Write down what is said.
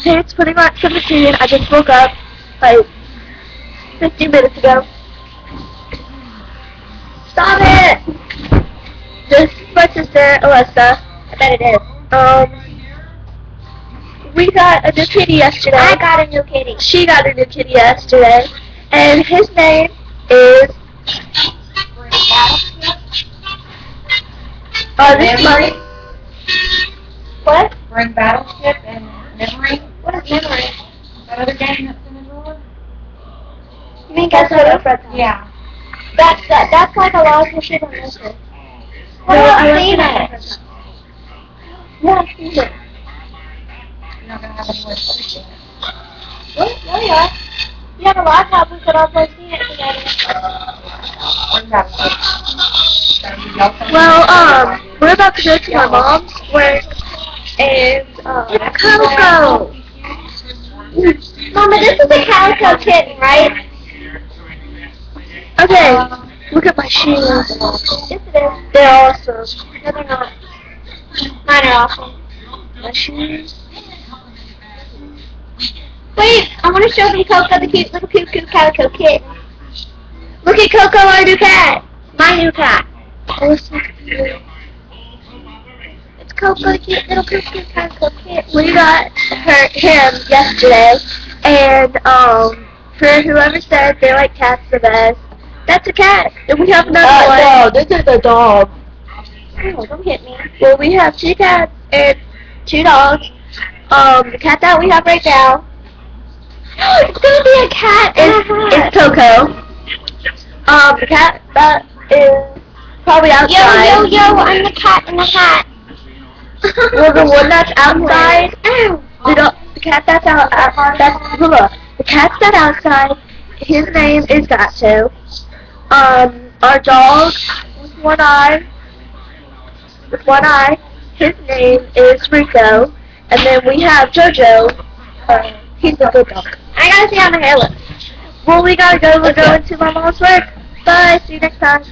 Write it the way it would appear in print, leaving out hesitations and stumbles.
It's pretty much 17. I just woke up like 15 minutes ago. Stop it! This is my sister, Alyssa. I bet it is. We got a new kitty yesterday. I got a new kitty. She got a new kitty yesterday. And his name is... this Memory? What? Bring Battleship and Memory? What is memory? That other game that's in the drawer? You mean Guess What? Yeah. That's like a lot of shit on this one. No, I I've seen left it. Yeah, I've seen it. You're not going to have any more space in it. What? No, you are. You have a laptop, we could all play see it together. Bring Battleship. Well, we're about to go to my mom's work, and, Coco! Mama, this is a calico kitten, right? Okay, look at my shoes. Yes, it is. They're awesome. No, they're not. Mine are awesome. My shoes. Wait, I want to show you Coco, the cute little cute calico kitten. Look at Coco, our new cat. My new cat. Oh, it's so cute. It's Coco, the cute little cute calico kitten. We got him yesterday, and, for whoever said they like cats the best, that's a cat. And we have another one. No, this is a dog. Oh, don't hit me. Well, we have 2 cats and 2 dogs. The cat that we have right now It's gonna be a cat is Coco. The cat that is probably outside. Yo, I'm the cat in the hat. Well, the one that's outside, the cat that's the cat that's outside, his name is Gato. Our dog with one eye, his name is Rico. And then we have Jojo. He's a good dog. I gotta see how my hair looks. Well, we gotta go. We're going to my mom's work. Bye. See you next time.